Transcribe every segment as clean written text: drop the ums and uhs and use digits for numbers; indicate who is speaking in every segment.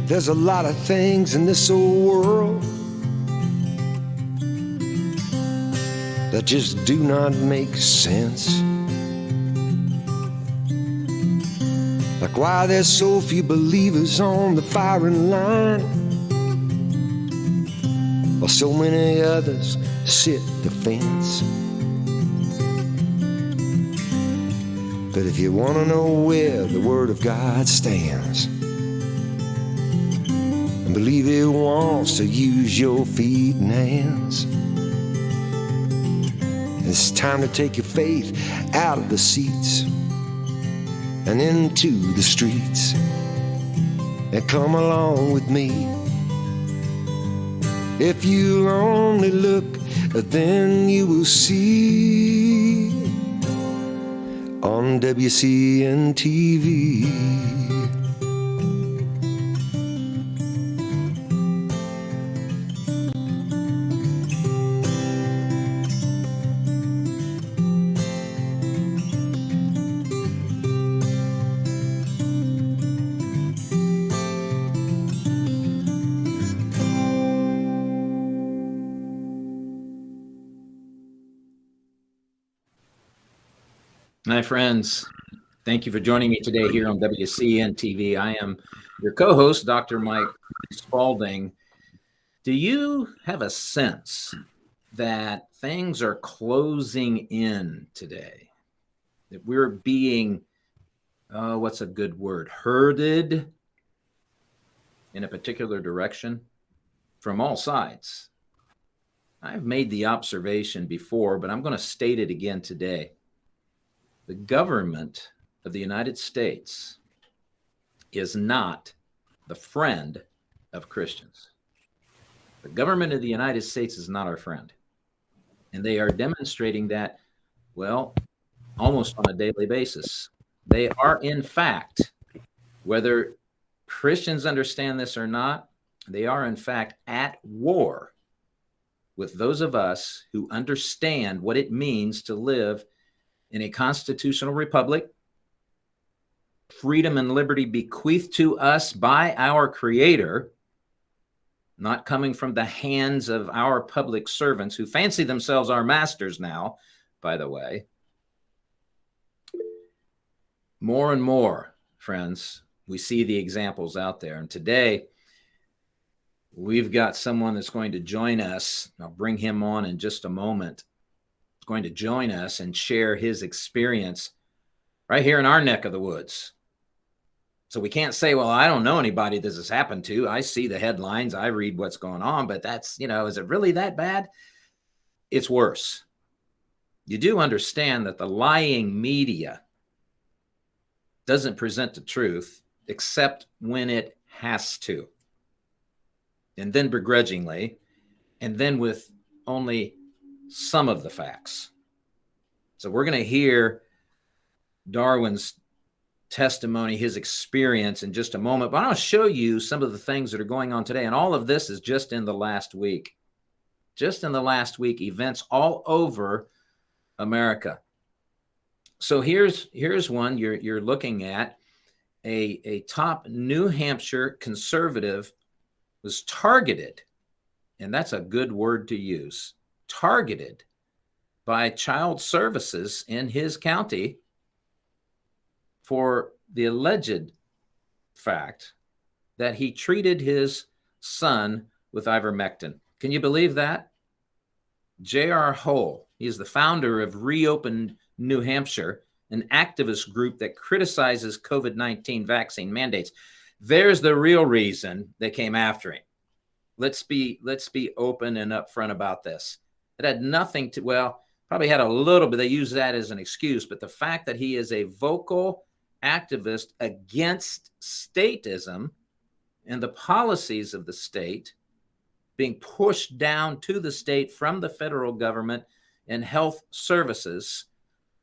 Speaker 1: There's a lot of things in this old world that just do not make sense. Like why there's so few believers on the firing line, while so many others sit the fence. But if you want to know where the Word of God stands, and believe it wants to use your feet and hands, it's time to take your faith out of the seats and into the streets, and come along with me. If you only look, then you will see on WCN TV.
Speaker 2: My friends, thank you for joining me today here on WCN TV. I am your co-host, Dr. Mike Spalding. Do you have a sense that things are closing in today? That we're being, what's a good word, herded in a particular direction from all sides? I've made the observation before, but I'm going to state it again today. The government of the United States is not the friend of Christians. The government of the United States is not our friend. And they are demonstrating that, well, almost on a daily basis. They are, in fact, whether Christians understand this or not, they are, in fact, at war with those of us who understand what it means to live in a constitutional republic, freedom and liberty bequeathed to us by our Creator, not coming from the hands of our public servants who fancy themselves our masters now, by the way. More and more, friends, we see the examples out there. And today, we've got someone that's going to join us. I'll bring him on in just a moment. Going to join us and share his experience right here in our neck of the woods. So we can't say, well, I don't know anybody this has happened to. I see the headlines, I read what's going on, but that's, is it really that bad? It's worse. You do understand that the lying media doesn't present the truth except when it has to. And then begrudgingly, and then with only some of the facts. So we're going to hear Darwin's testimony, his experience in just a moment, but I'll show you some of the things that are going on today. And all of this is just in the last week. Just in the last week, events all over America. So here's one you're looking at. A top New Hampshire conservative was targeted, and that's a good word to use, targeted by child services in his county for the alleged fact that he treated his son with ivermectin. Can you believe that? J.R. Hull, he's the founder of Reopen New Hampshire, an activist group that criticizes COVID-19 vaccine mandates. There's the real reason they came after him. Let's be open and upfront about this. It had nothing to, well, probably had a little bit, they use that as an excuse, but the fact that he is a vocal activist against statism and the policies of the state being pushed down to the state from the federal government and health services,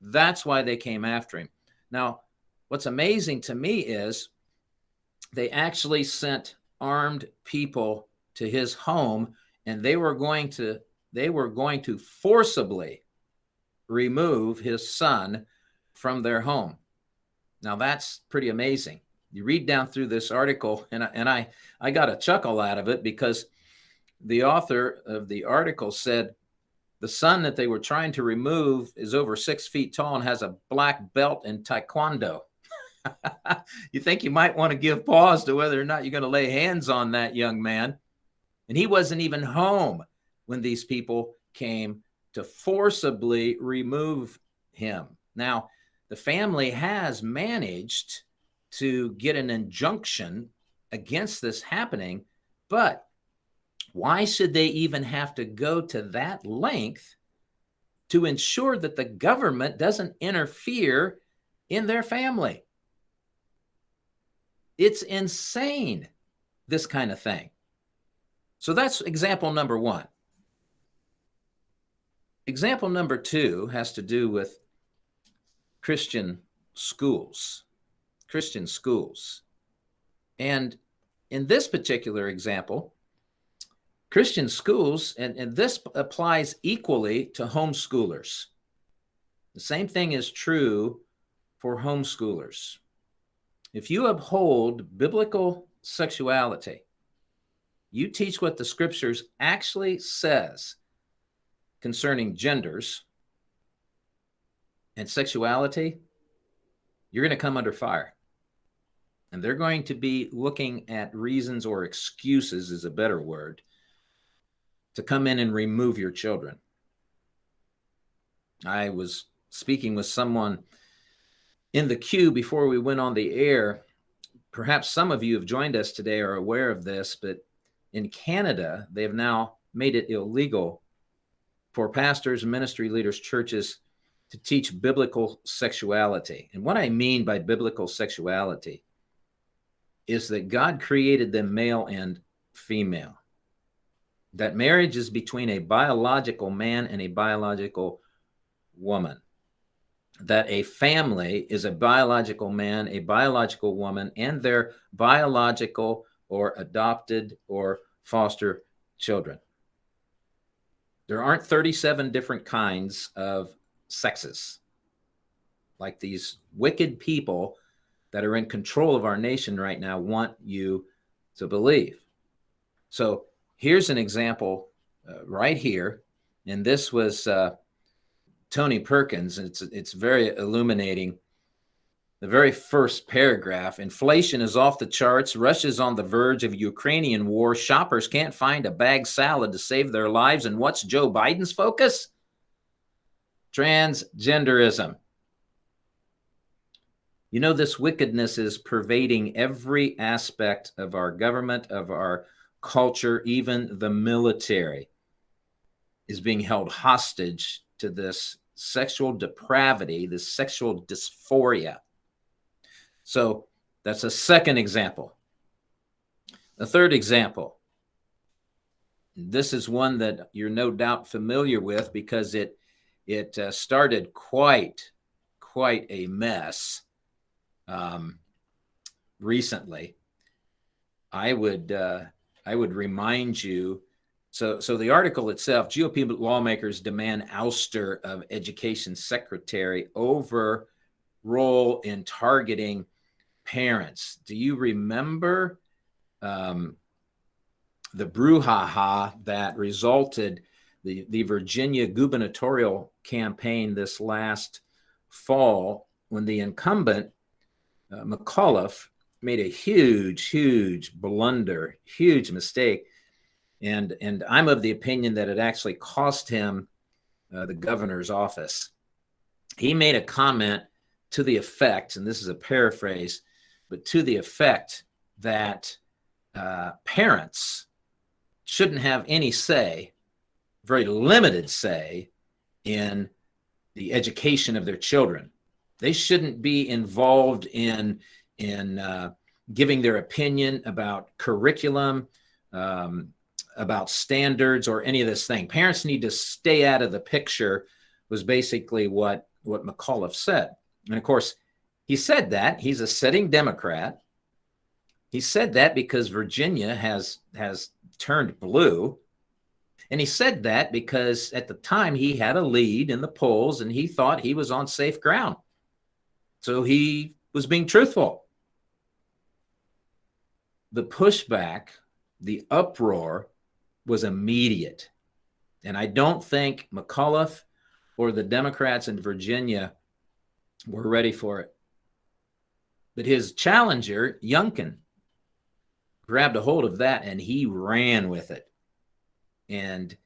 Speaker 2: that's why they came after him. Now, what's amazing to me is they actually sent armed people to his home, and they were going to forcibly remove his son from their home. Now that's pretty amazing. You read down through this article, and I got a chuckle out of it, because the author of the article said the son that they were trying to remove is over 6 feet tall and has a black belt in Taekwondo. You think you might want to give pause to whether or not you're going to lay hands on that young man. And he wasn't even home when these people came to forcibly remove him. Now, the family has managed to get an injunction against this happening, but why should they even have to go to that length to ensure that the government doesn't interfere in their family? It's insane, this kind of thing. So that's example number one. Example number two has to do with Christian schools. Christian schools. And in this particular example, Christian schools, and this applies equally to homeschoolers. The same thing is true for homeschoolers. If you uphold biblical sexuality, you teach what the scriptures actually says concerning genders and sexuality, you're going to come under fire. And they're going to be looking at reasons, or excuses is a better word, to come in and remove your children. I was speaking with someone in the queue before we went on the air. Perhaps some of you have joined us today are aware of this, but in Canada, they have now made it illegal for pastors, ministry leaders, churches to teach biblical sexuality. And what I mean by biblical sexuality is that God created them male and female. That marriage is between a biological man and a biological woman. That a family is a biological man, a biological woman, and their biological or adopted or foster children. There aren't 37 different kinds of sexes, like these wicked people that are in control of our nation right now want you to believe. So here's an example right here, and this was Tony Perkins. It's very illuminating. The very first paragraph: inflation is off the charts. Russia's on the verge of Ukrainian war. Shoppers can't find a bag salad to save their lives. And what's Joe Biden's focus? Transgenderism. You know, this wickedness is pervading every aspect of our government, of our culture. Even the military is being held hostage to this sexual depravity, this sexual dysphoria. So that's a second example. The third example, this is one that you're no doubt familiar with, because it started quite a mess recently. I would remind you. So the article itself: GOP lawmakers demand ouster of education secretary over role in targeting parents. Do you remember the brouhaha that resulted the Virginia gubernatorial campaign this last fall, when the incumbent McAuliffe made a huge blunder, huge mistake, and I'm of the opinion that it actually cost him the governor's office. He made a comment to the effect, and this is a paraphrase, but to the effect that parents shouldn't have any say, very limited say, in the education of their children. They shouldn't be involved in giving their opinion about curriculum, about standards, or any of this thing. Parents need to stay out of the picture, was basically what McAuliffe said. And of course, he said that. He's a sitting Democrat. He said that because Virginia has turned blue. And he said that because at the time he had a lead in the polls and he thought he was on safe ground. So he was being truthful. the pushback, the uproar was immediate. And I don't think McAuliffe or the Democrats in Virginia were ready for it. But his challenger, Youngkin, grabbed a hold of that and he ran with it. And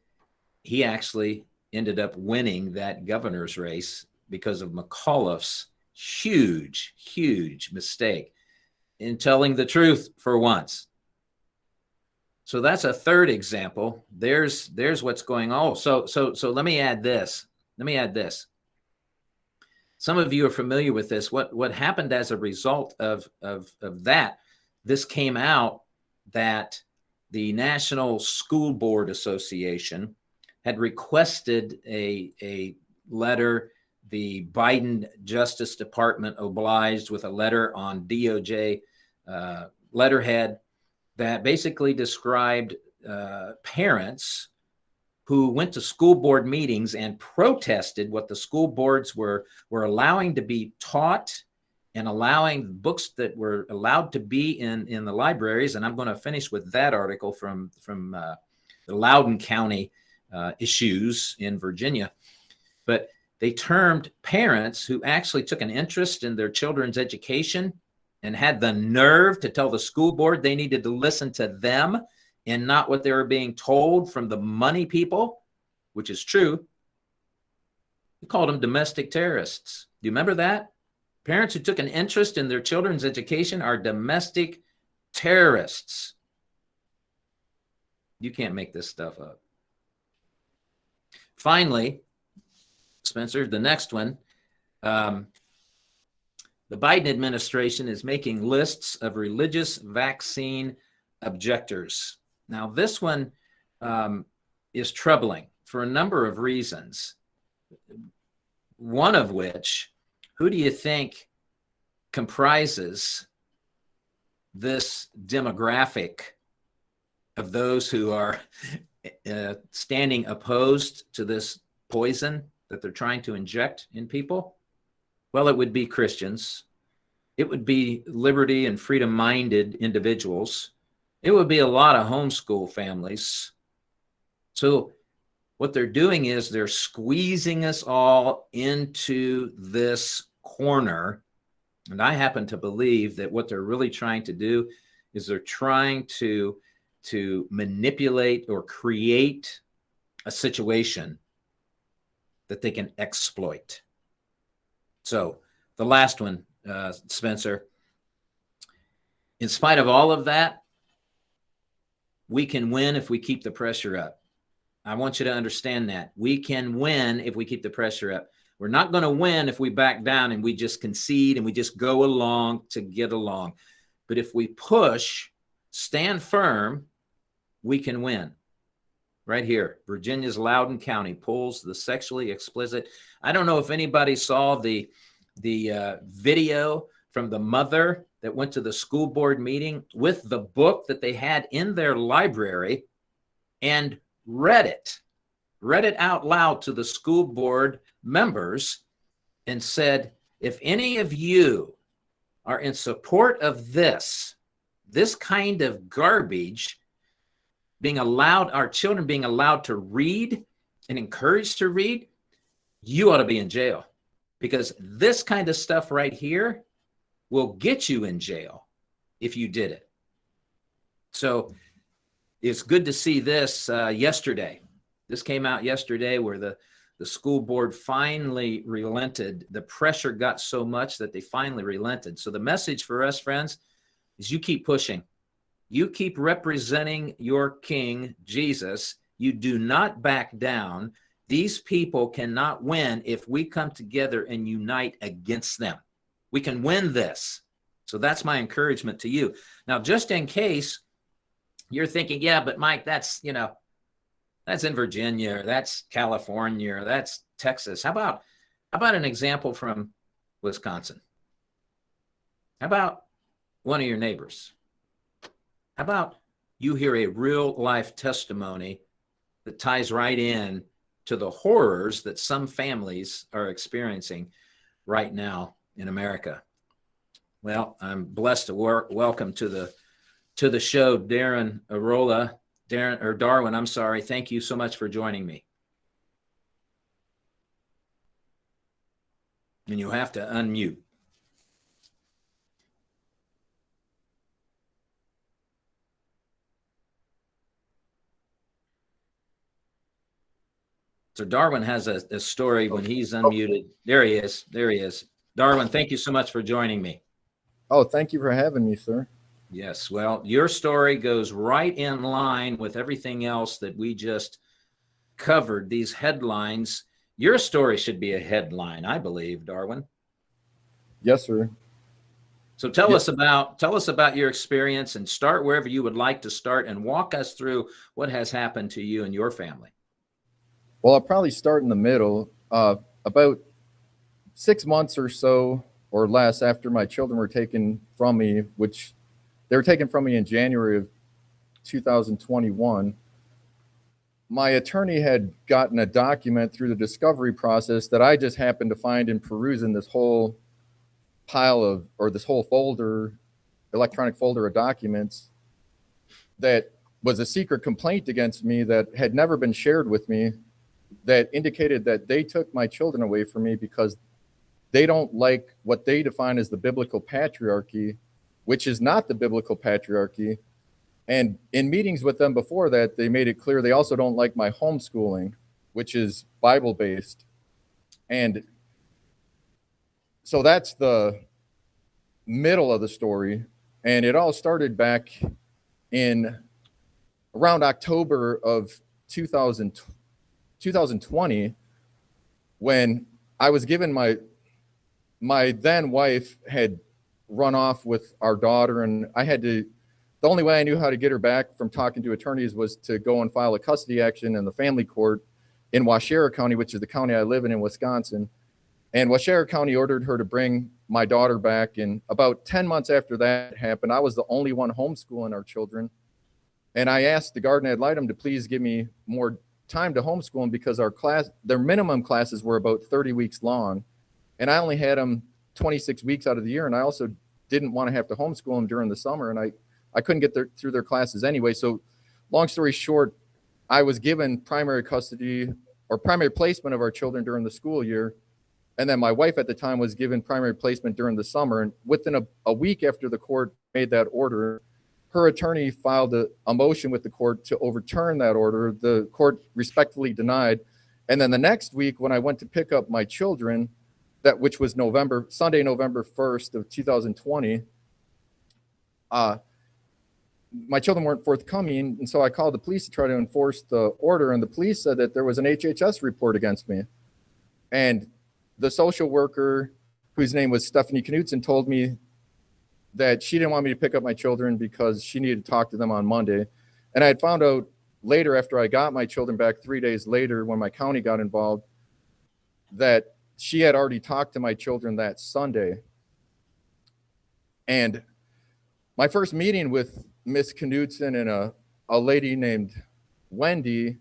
Speaker 2: he actually ended up winning that governor's race because of McAuliffe's huge, huge mistake in telling the truth for once. So that's a third example. There's what's going on. So let me add this. Some of you are familiar with this. What happened as a result of that? This came out that the National School Board Association had requested a letter. The Biden Justice Department obliged with a letter on DOJ letterhead that basically described parents who went to school board meetings and protested what the school boards were allowing to be taught and allowing books that were allowed to be in the libraries. And I'm going to finish with that article from the Loudoun County issues in Virginia. But they termed parents who actually took an interest in their children's education and had the nerve to tell the school board they needed to listen to them and not what they were being told from the money people, which is true. We called them domestic terrorists. Do you remember that? Parents who took an interest in their children's education are domestic terrorists. You can't make this stuff up. Finally, Spencer, the next one, the Biden administration is making lists of religious vaccine objectors. Now, this one is troubling for a number of reasons. One of which, who do you think comprises this demographic of those who are standing opposed to this poison that they're trying to inject in people? Well, it would be Christians. It would be liberty and freedom-minded individuals. It would be a lot of homeschool families. So what they're doing is they're squeezing us all into this corner. And I happen to believe that what they're really trying to do is they're trying to manipulate or create a situation that they can exploit. So the last one, Spencer, in spite of all of that, we can win if we keep the pressure up. I want you to understand that. We can win if we keep the pressure up. We're not going to win if we back down and we just concede and we just go along to get along. But if we push, stand firm, we can win. Right here, Virginia's Loudoun County pulls the sexually explicit. I don't know if anybody saw the video from the mother that went to the school board meeting with the book that they had in their library and read it out loud to the school board members and said, if any of you are in support of this kind of garbage, being allowed, our children being allowed to read and encouraged to read, you ought to be in jail, because this kind of stuff right here will get you in jail if you did it. So it's good to see this yesterday. This came out yesterday where the school board finally relented. The pressure got so much that they finally relented. So the message for us, friends, is you keep pushing. You keep representing your King, Jesus. You do not back down. These people cannot win if we come together and unite against them. We can win this. So that's my encouragement to you. Now, just in case you're thinking, yeah, but Mike, that's in Virginia, or that's California, or that's Texas. How about an example from Wisconsin? How about one of your neighbors? How about you hear a real life testimony that ties right in to the horrors that some families are experiencing right now in America? Well, I'm blessed to welcome to the to the show, Darwin, I'm sorry. Thank you so much for joining me. And you have to unmute. So Darwin has a story when he's unmuted. There he is. There he is. Darwin, thank you so much for joining me.
Speaker 3: Oh, thank you for having me, sir.
Speaker 2: Yes. Well, your story goes right in line with everything else that we just covered, these headlines. Your story should be a headline, I believe, Darwin.
Speaker 3: Yes, sir.
Speaker 2: So tell us about your experience, and start wherever you would like to start, and walk us through what has happened to you and your family.
Speaker 3: Well, I'll probably start in the middle. About 6 months or so or less after my children were taken from me, which they were taken from me in January of 2021, my attorney had gotten a document through the discovery process that I just happened to find in perusing this whole pile of, or this whole folder, electronic folder of documents, that was a secret complaint against me that had never been shared with me, that indicated that they took my children away from me because they don't like what they define as the biblical patriarchy, which is not the biblical patriarchy. And in meetings with them before that, they made it clear they also don't like my homeschooling, which is Bible-based. And so that's the middle of the story. And it all started back in around October of 2020, when I was given my then wife had run off with our daughter, and I had to, the only way I knew how to get her back from talking to attorneys was to go and file a custody action in the family court in Washera County, which is the county I live in Wisconsin. And Washera County ordered her to bring my daughter back. And about 10 months after that happened, I was the only one homeschooling our children. And I asked the guardian ad litem to please give me more time to homeschool them, because their minimum classes were about 30 weeks long. And I only had them 26 weeks out of the year. And I also didn't want to have to homeschool them during the summer. And I couldn't get through their classes anyway. So long story short, I was given primary custody or primary placement of our children during the school year. And then my wife at the time was given primary placement during the summer. And within a week after the court made that order, her attorney filed a motion with the court to overturn that order. The court respectfully denied. And then the next week, when I went to pick up my children, which was Sunday, November 1st of 2020, my children weren't forthcoming. And so I called the police to try to enforce the order. And the police said that there was an HHS report against me. And the social worker, whose name was Stephanie Knutson, told me that she didn't want me to pick up my children because she needed to talk to them on Monday. And I had found out later, after I got my children back 3 days later, when my county got involved, that she had already talked to my children that Sunday. And my first meeting with Miss Knutson and a lady named Wendy,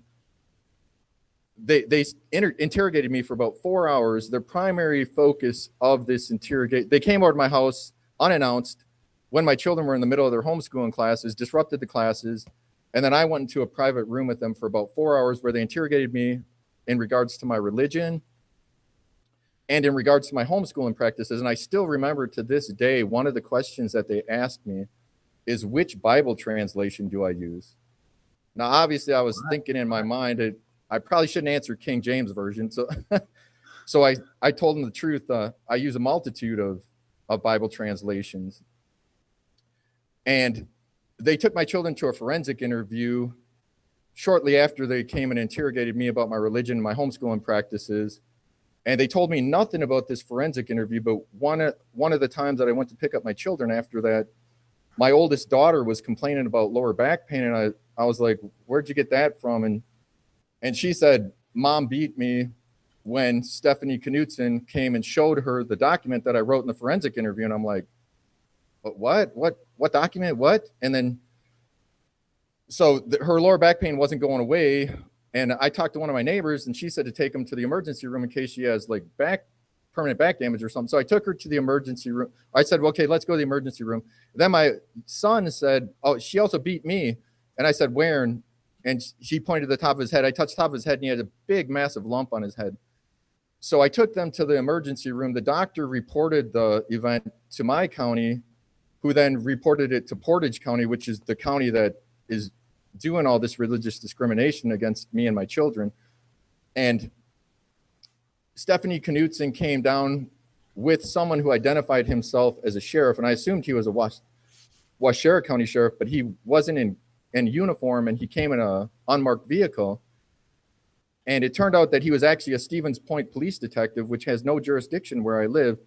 Speaker 3: they interrogated me for about 4 hours. Their primary focus of this they came over to my house unannounced when my children were in the middle of their homeschooling classes, disrupted the classes. And then I went into a private room with them for about 4 hours, where they interrogated me in regards to my religion and in regards to my homeschooling practices. And I still remember to this day, one of the questions that they asked me is, which Bible translation do I use? Now, obviously I was thinking in my mind, I probably shouldn't answer King James Version. So I told them the truth. I use a multitude of Bible translations. And they took my children to a forensic interview shortly after they came and interrogated me about my religion and my homeschooling practices. And they told me nothing about this forensic interview, but one of the times that I went to pick up my children after that, my oldest daughter was complaining about lower back pain. And I was like, where'd you get that from? And she said, Mom beat me when Stephanie Knutson came and showed her the document that I wrote in the forensic interview. And I'm like, what document? What? And then, so her lower back pain wasn't going away. And I talked to one of my neighbors, and she said to take him to the emergency room in case she has like back permanent back damage or something. So I took her to the emergency room. I said, well, okay, let's go to the emergency room. Then my son said, oh, she also beat me. And I said, where? And she pointed to the top of his head. I touched the top of his head and he had a big, massive lump on his head. So I took them to the emergency room. The doctor reported the event to my county, who then reported it to Portage County, which is the county that is doing all this religious discrimination against me and my children. And Stephanie Knutson came down with someone who identified himself as a sheriff, and I assumed he was a Waushara County sheriff, but he wasn't in uniform, and he came in a unmarked vehicle. And it turned out that he was actually a Stevens Point police detective, which has no jurisdiction where I live.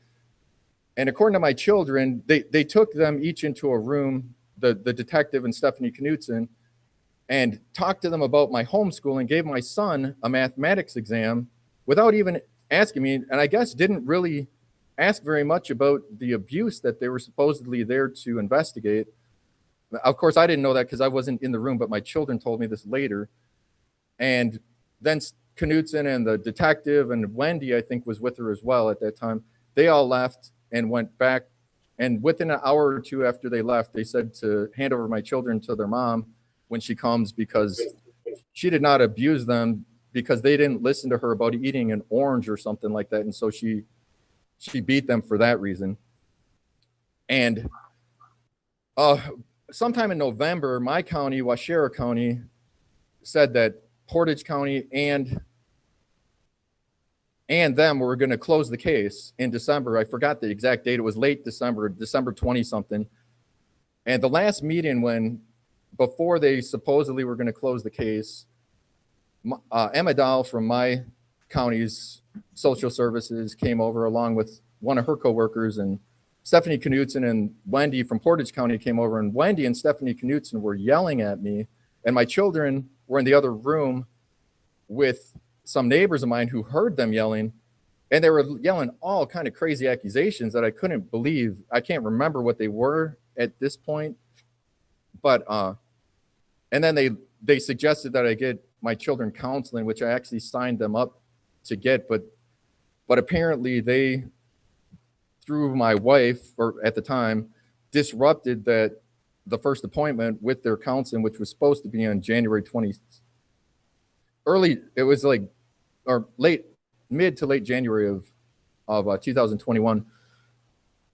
Speaker 3: And according to my children, they took them each into a room, the detective and Stephanie Knutson, and talked to them about my homeschooling, gave my son a mathematics exam without even asking me, and I guess didn't really ask very much about the abuse that they were supposedly there to investigate. Of course, I didn't know that because I wasn't in the room, but my children told me this later. And then Knutson and the detective and Wendy, I think, was with her as well at that time. They all left and went back. And within an hour or two after they left, they said to hand over my children to their mom when she comes, because she did not abuse them, because they didn't listen to her about eating an orange or something like that. And so she beat them for that reason. And sometime in November, my county, Waushara County, said that Portage County and them were going to close the case in December. I forgot the exact date. It was late December 20 something. And the last meeting before they supposedly were going to close the case, Emma Dahl from my county's social services came over along with one of her coworkers, and Stephanie Knutson and Wendy from Portage County came over, and Wendy and Stephanie Knutson were yelling at me, and my children were in the other room with some neighbors of mine who heard them yelling, and they were yelling all kind of crazy accusations that I couldn't believe. I can't remember what they were at this point, but and then they suggested that I get my children counseling, which I actually signed them up to get, but apparently they, through my wife, or at the time, disrupted the first appointment with their counseling, which was supposed to be on January 20th. It was like, or mid to late January of 2021.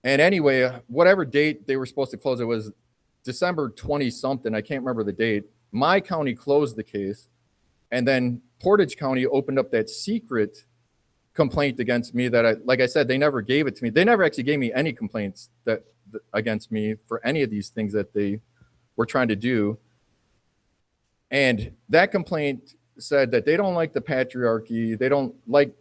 Speaker 3: And anyway, whatever date they were supposed to close, it was December 20 something. I can't remember the date. My county closed the case, and then Portage County opened up that secret complaint against me that like I said, they never gave it to me. They never actually gave me any complaints against me for any of these things that they were trying to do. And that complaint said that they don't like the patriarchy. They don't like,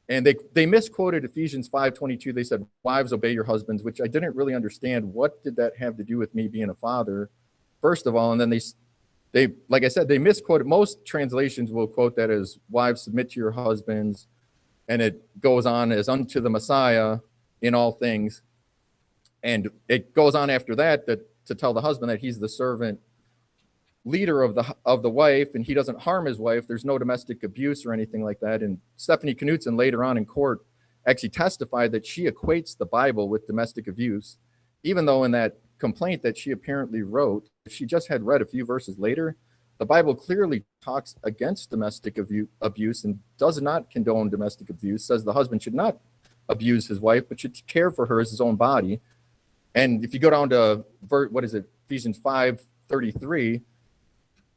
Speaker 3: and they misquoted Ephesians 5:22. They said, wives, obey your husbands, which I didn't really understand. What did that have to do with me being a father, first of all? And then they, like I said, they misquoted. Most translations will quote that as, wives, submit to your husbands. And it goes on as unto the Messiah in all things. And it goes on after that to tell the husband that he's the servant leader of the wife, and he doesn't harm his wife. There's no domestic abuse or anything like that. And Stephanie Knutson later on in court actually testified that she equates the Bible with domestic abuse, even though in that complaint that she apparently wrote, if she just had read a few verses later, the Bible clearly talks against domestic abuse and does not condone domestic abuse, says the husband should not abuse his wife, but should care for her as his own body. And if you go down to, Ephesians 5:33,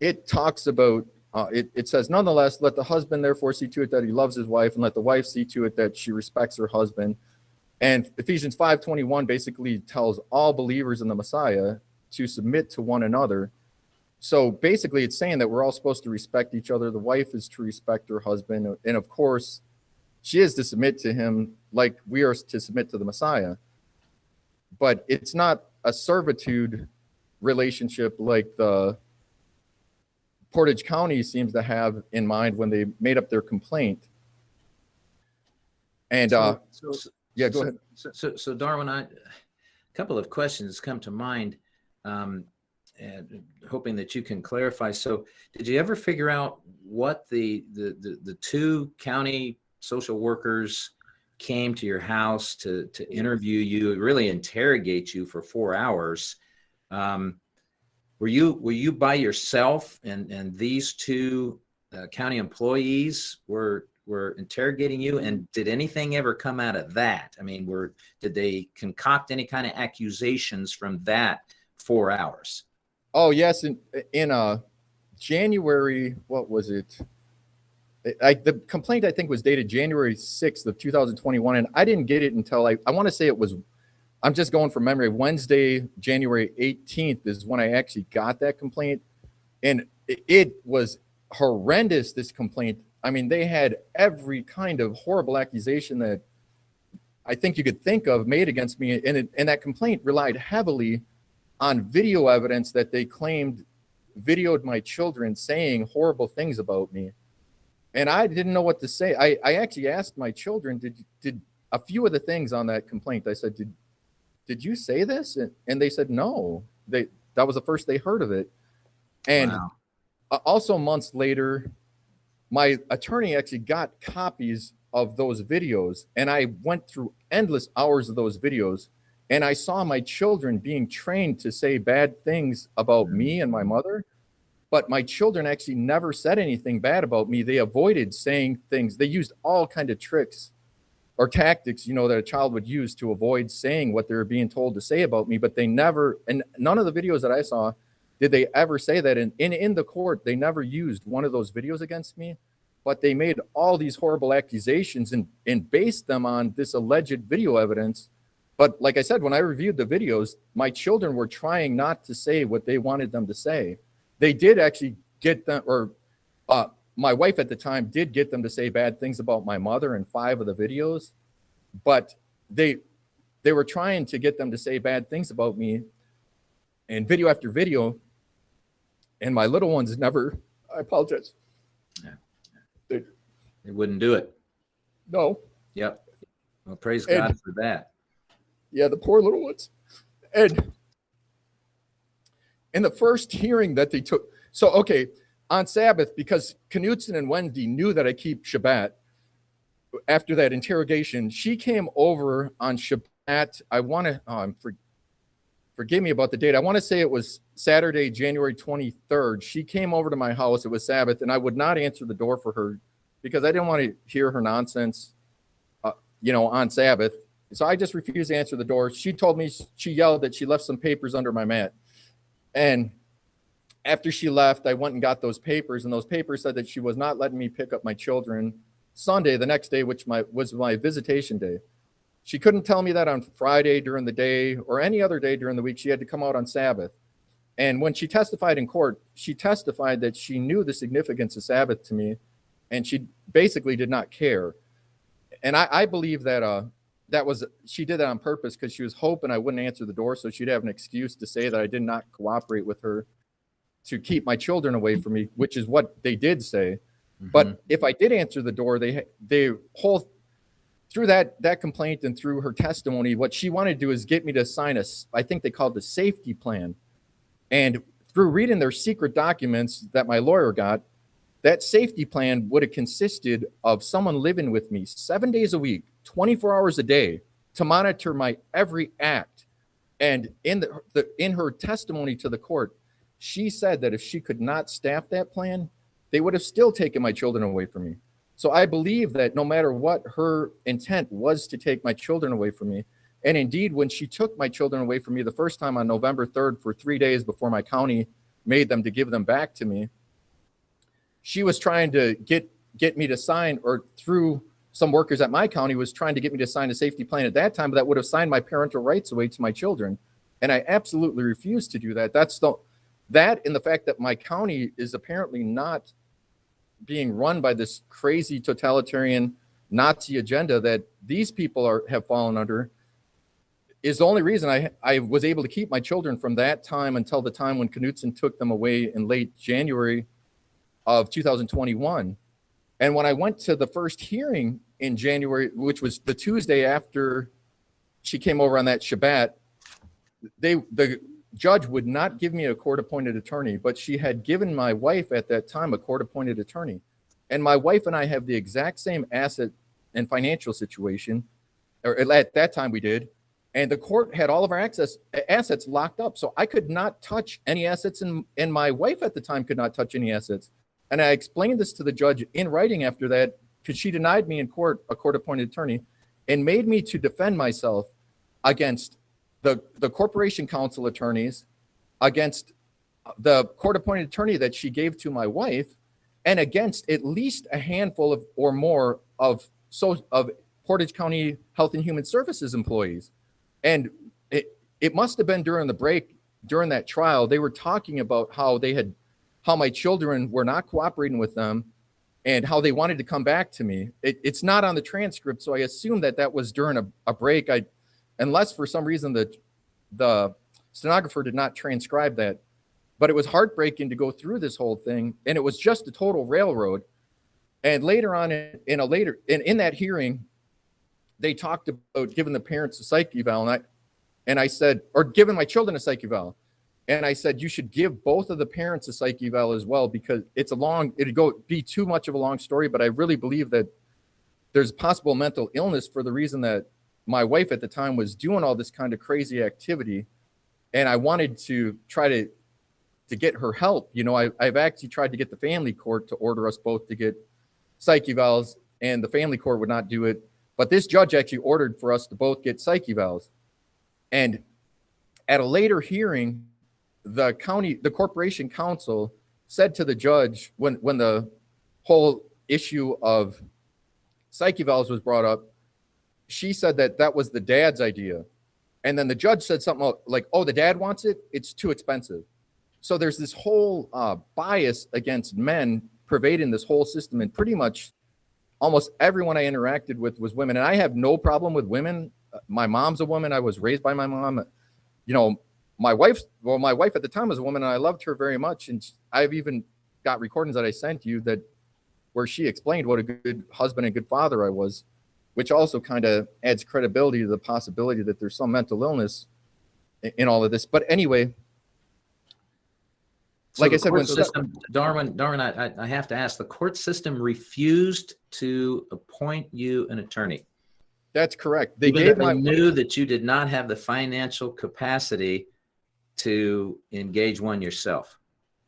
Speaker 3: it talks about, it says, nonetheless, let the husband therefore see to it that he loves his wife, and let the wife see to it that she respects her husband. And Ephesians 5:21 basically tells all believers in the Messiah to submit to one another. So basically it's saying that we're all supposed to respect each other. The wife is to respect her husband. And of course, she is to submit to him like we are to submit to the Messiah. But it's not a servitude relationship like the Portage County seems to have in mind when they made up their complaint. And yeah, go ahead.
Speaker 2: So Darwin, a couple of questions come to mind, and hoping that you can clarify. So did you ever figure out what the two county social workers came to your house to interview you, really interrogate you for 4 hours. Were you by yourself, and these two county employees were interrogating you? And did anything ever come out of that? I mean, did they concoct any kind of accusations from that 4 hours?
Speaker 3: Oh yes, in January, what was it? The complaint I think was dated January 6th of 2021, and I didn't get it until I want to say it was, I'm just going from memory, Wednesday, January 18th is when I actually got that complaint. And it was horrendous, this complaint. I mean, they had every kind of horrible accusation that I think you could think of made against me. And that complaint relied heavily on video evidence that they claimed videoed my children saying horrible things about me. And I didn't know what to say. I actually asked my children, did a few of the things on that complaint, I said, did you say this? And they said, no, that was the first they heard of it. And
Speaker 2: wow.
Speaker 3: Also months later, my attorney actually got copies of those videos, and I went through endless hours of those videos, and I saw my children being trained to say bad things about me and my mother. But my children actually never said anything bad about me. They avoided saying things. They used all kinds of tricks or tactics, that a child would use to avoid saying what they were being told to say about me. But they never, and none of the videos that I saw, did they ever say that. And in the court, they never used one of those videos against me, but they made all these horrible accusations and based them on this alleged video evidence. But like I said, when I reviewed the videos, my children were trying not to say what they wanted them to say. They did actually get them, or my wife at the time did get them to say bad things about my mother in 5 of the videos, but they were trying to get them to say bad things about me in video after video. And my little ones never, I apologize.
Speaker 2: Yeah. They wouldn't do it.
Speaker 3: No.
Speaker 2: Yep. Well, praise God for that.
Speaker 3: Yeah, the poor little ones. And in the first hearing that they took, so, okay, on Sabbath, because Knutson and Wendy knew that I keep Shabbat, after that interrogation, she came over on Shabbat. I want to, forgive me about the date. I want to say it was Saturday, January 23rd. She came over to my house. It was Sabbath, and I would not answer the door for her because I didn't want to hear her nonsense, on Sabbath. So I just refused to answer the door. She told me, she yelled that she left some papers under my mat. And after she left, I went and got those papers, and those papers said that she was not letting me pick up my children Sunday, the next day, which was my visitation day. She couldn't tell me that on Friday during the day or any other day during the week. She had to come out on Sabbath. And when she testified in court, she testified that she knew the significance of Sabbath to me, and she basically did not care. And I believe that she did that on purpose because she was hoping I wouldn't answer the door, so she'd have an excuse to say that I did not cooperate with her to keep my children away from me, which is what they did say. Mm-hmm. But if I did answer the door, through that complaint and through her testimony, what she wanted to do is get me to sign I think they called the safety plan. And through reading their secret documents that my lawyer got, that safety plan would have consisted of someone living with me 7 days a week, 24 hours a day, to monitor my every act. And in her testimony to the court, she said that if she could not staff that plan, they would have still taken my children away from me. So I believe that no matter what her intent was to take my children away from me, and indeed, when she took my children away from me the first time on November 3rd for 3 days before my county made them to give them back to me, she was trying to get me to sign, or through some workers at my county was trying to get me to sign a safety plan at that time, but that would have signed my parental rights away to my children. And I absolutely refused to do that. That and the fact that my county is apparently not being run by this crazy totalitarian Nazi agenda that these people have fallen under is the only reason I was able to keep my children from that time until the time when Knutson took them away in late January of 2021. And when I went to the first hearing in January, which was the Tuesday after she came over on that Shabbat, the judge would not give me a court-appointed attorney, but she had given my wife at that time a court-appointed attorney. And my wife and I have the exact same asset and financial situation, or at that time we did. And the court had all of our assets locked up. So I could not touch any assets, and my wife at the time could not touch any assets. And I explained this to the judge in writing after that, because she denied me in court, a court-appointed attorney, and made me to defend myself against the corporation counsel attorneys, against the court-appointed attorney that she gave to my wife, and against at least a handful of or more of Portage County Health and Human Services employees. And it must have been during the break, during that trial, they were talking about how my children were not cooperating with them and how they wanted to come back to me. It's not on the transcript, so I assume that was during a break. Unless for some reason the stenographer did not transcribe that. But it was heartbreaking to go through this whole thing, and it was just a total railroad. And later on in that hearing, they talked about giving the parents a psych eval, and I said, or giving my children a psych eval. And I said, you should give both of the parents a psych eval as well, because it'd be too much of a long story, but I really believe that there's possible mental illness for the reason that my wife at the time was doing all this kind of crazy activity. And I wanted to try to get her help. I've actually tried to get the family court to order us both to get psych evals, and the family court would not do it. But this judge actually ordered for us to both get psych evals. And at a later hearing, the corporation counsel said to the judge, when the whole issue of psych evals was brought up, she said that was the dad's idea. And then the judge said something like, oh, the dad wants it, it's too expensive. So there's this whole bias against men pervading this whole system, and pretty much almost everyone I interacted with was women. And I have no problem with women. My mom's a woman. I was raised by my mom. My wife at the time was a woman, and I loved her very much. And I've even got recordings that I sent you where she explained what a good husband and good father I was, which also kind of adds credibility to the possibility that there's some mental illness in all of this. But anyway,
Speaker 2: so
Speaker 3: like I said,
Speaker 2: Darwin, I have to ask, the court system refused to appoint you an attorney.
Speaker 3: That's correct.
Speaker 2: They knew that you did not have the financial capacity to engage one yourself.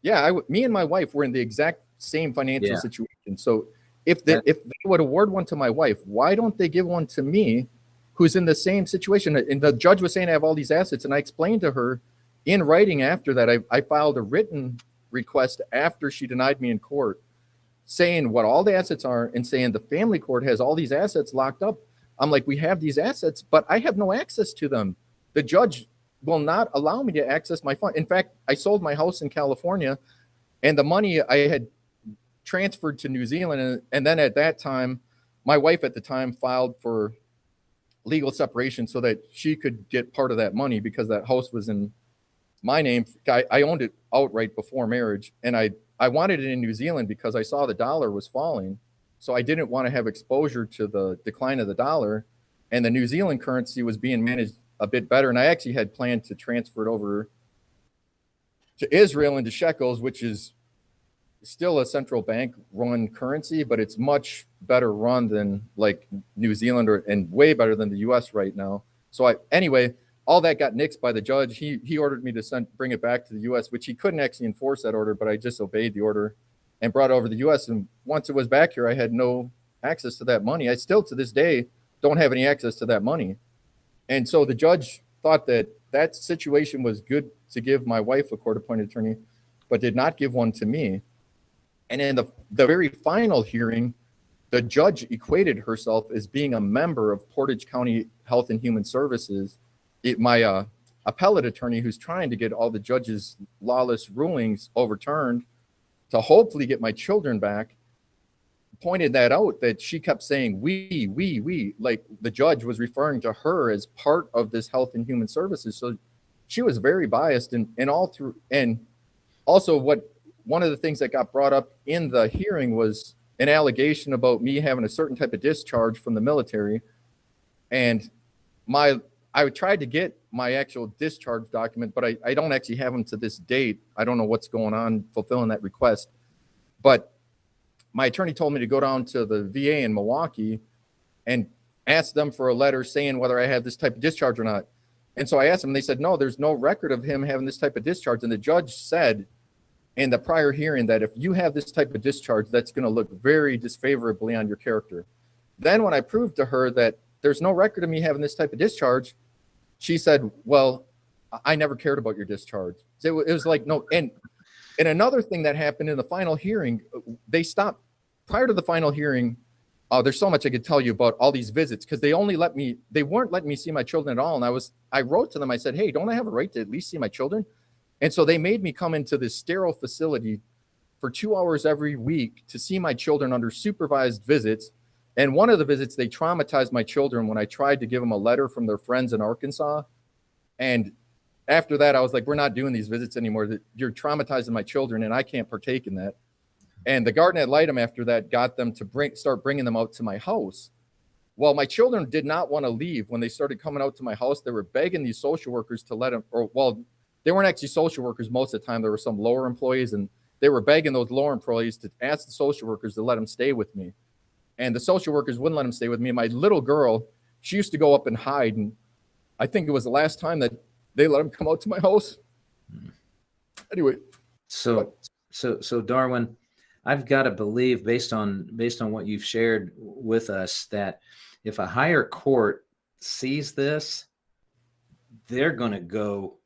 Speaker 3: Yeah, me and my wife were in the exact same financial situation. So if they would award one to my wife, why don't they give one to me, who's in the same situation? And the judge was saying I have all these assets, and I explained to her in writing after that, I filed a written request after she denied me in court, saying what all the assets are and saying the family court has all these assets locked up. I'm like, we have these assets, but I have no access to them. The judge will not allow me to access my fund. In fact, I sold my house in California, and the money I had transferred to New Zealand. And then at that time, my wife at the time filed for legal separation so that she could get part of that money, because that house was in my name. I owned it outright before marriage, and I wanted it in New Zealand because I saw the dollar was falling. So I didn't want to have exposure to the decline of the dollar, and the New Zealand currency was being managed a bit better. And I actually had planned to transfer it over to Israel into shekels, which is still a central bank run currency, but it's much better run than like New Zealand and way better than the US right now. So anyway, all that got nixed by the judge. He ordered me to bring it back to the US, which he couldn't actually enforce that order, but I just obeyed the order and brought it over to the US. And once it was back here, I had no access to that money. I still to this day don't have any access to that money. And so the judge thought that situation was good to give my wife a court-appointed attorney, but did not give one to me. And in the very final hearing, the judge equated herself as being a member of Portage County Health and Human Services. My appellate attorney, who's trying to get all the judge's lawless rulings overturned to hopefully get my children back, pointed that out, that she kept saying we, like the judge was referring to her as part of this Health and Human Services. So she was very biased and all through. And also one of the things that got brought up in the hearing was an allegation about me having a certain type of discharge from the military. And I tried to get my actual discharge document, but I don't actually have them to this date. I don't know what's going on fulfilling that request. But my attorney told me to go down to the VA in Milwaukee and asked them for a letter saying whether I had this type of discharge or not. And so I asked them, and they said, no, there's no record of him having this type of discharge. And the judge said in the prior hearing that if you have this type of discharge, that's going to look very disfavorably on your character. Then when I proved to her that there's no record of me having this type of discharge, she said, well, I never cared about your discharge. So it was like, no. And another thing that happened in the final hearing, they stopped prior to the final hearing. There's so much I could tell you about all these visits, because they weren't letting me see my children at all. And I wrote to them, I said, hey, don't I have a right to at least see my children? And so they made me come into this sterile facility for 2 hours every week to see my children under supervised visits. And one of the visits, they traumatized my children when I tried to give them a letter from their friends in Arkansas. And after that, I was like, we're not doing these visits anymore. You're traumatizing my children, and I can't partake in that. And the garden ad litem after that got them to start bringing them out to my house. Well, my children did not want to leave. When they started coming out to my house, they were begging these social workers to let them, they weren't actually social workers most of the time. There were some lower employees, and they were begging those lower employees to ask the social workers to let them stay with me. And the social workers wouldn't let them stay with me. My little girl, she used to go up and hide. And I think it was the last time that they let them come out to my house. Anyway.
Speaker 2: So Darwin, I've got to believe, based on what you've shared with us, that if a higher court sees this, they're going to go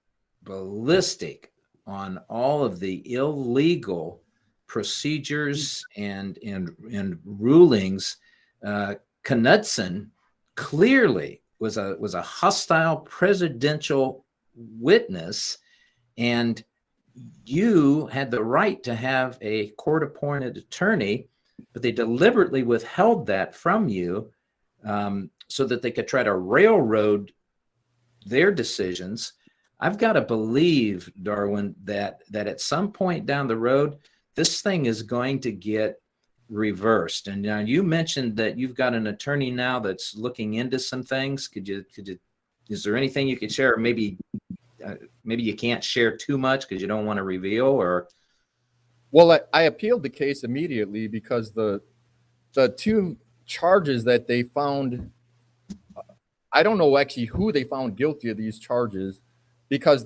Speaker 2: ballistic on all of the illegal procedures and rulings. Knudsen clearly was a hostile presidential witness, and you had the right to have a court-appointed attorney, but they deliberately withheld that from you so that they could try to railroad their decisions. I've got to believe, Darwin, that at some point down the road, this thing is going to get reversed. And now you mentioned that you've got an attorney now that's looking into some things. Is there anything you could share? Or maybe you can't share too much because you don't want to reveal, or?
Speaker 3: Well, I appealed the case immediately because the two charges that they found, I don't know actually who they found guilty of these charges, because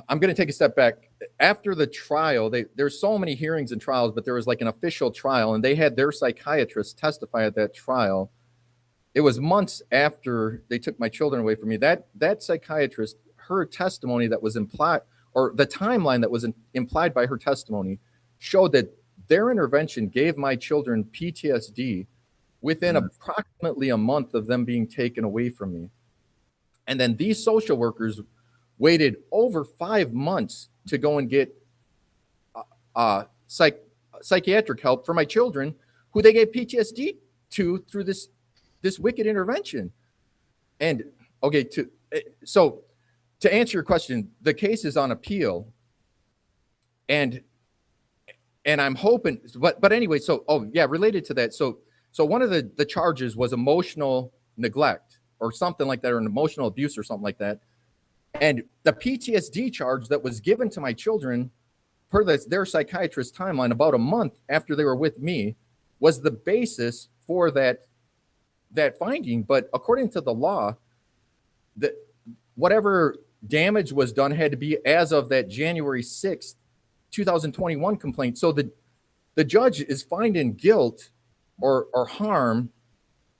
Speaker 3: I'm going to take a step back. After the trial, there's so many hearings and trials, but there was like an official trial, and they had their psychiatrist testify at that trial. It was months after they took my children away from me. That psychiatrist, her testimony that was implied, or the timeline that was implied by her testimony, showed that their intervention gave my children PTSD within approximately a month of them being taken away from me. And then these social workers waited over 5 months to go and get psychiatric help for my children, who they gave PTSD to through this wicked intervention. And okay, so to answer your question, the case is on appeal, and I'm hoping, but anyway, related to that, so one of the charges was emotional neglect or something like that, or an emotional abuse or something like that. And the PTSD charge that was given to my children per their psychiatrist timeline about a month after they were with me was the basis for that finding. But according to the law, that whatever damage was done had to be as of that January 6th, 2021 complaint. So the judge is finding guilt or harm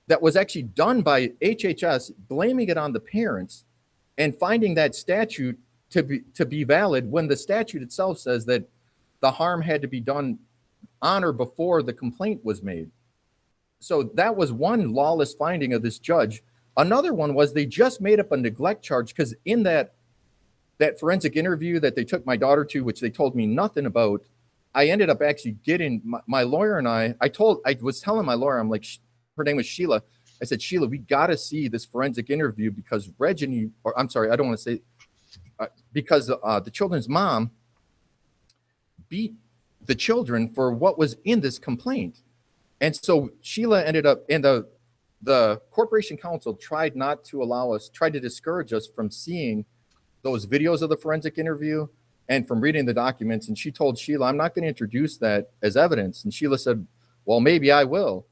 Speaker 3: that was actually done by HHS, blaming it on the parents, and finding that statute to be valid when the statute itself says that the harm had to be done on or before the complaint was made. So that was one lawless finding of this judge. Another one was they just made up a neglect charge, because in that forensic interview that they took my daughter to, which they told me nothing about, I ended up actually getting my lawyer, and I was telling my lawyer, I'm like, her name was Sheila. I said, Sheila, we got to see this forensic interview because because the children's mom beat the children for what was in this complaint. And so Sheila ended up, and the corporation counsel tried to discourage us from seeing those videos of the forensic interview and from reading the documents. And she told Sheila, I'm not going to introduce that as evidence. And Sheila said, well, maybe I will.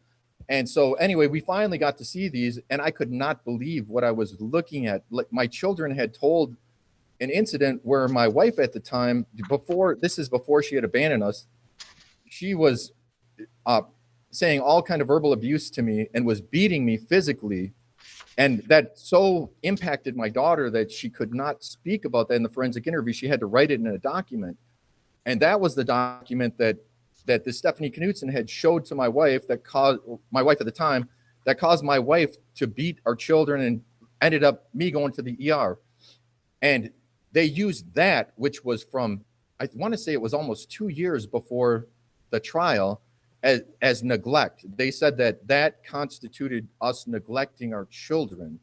Speaker 3: And so anyway, we finally got to see these, and I could not believe what I was looking at. Like, my children had told an incident where my wife at the time, before she had abandoned us, she was saying all kind of verbal abuse to me and was beating me physically. And that so impacted my daughter that she could not speak about that in the forensic interview. She had to write it in a document. And that was the document that this Stephanie Knutson had showed to my wife, that caused my wife at the time, that caused my wife to beat our children and ended up me going to the ER. And they used that, which was from, I want to say it was almost 2 years before the trial, as neglect. They said that constituted us neglecting our children.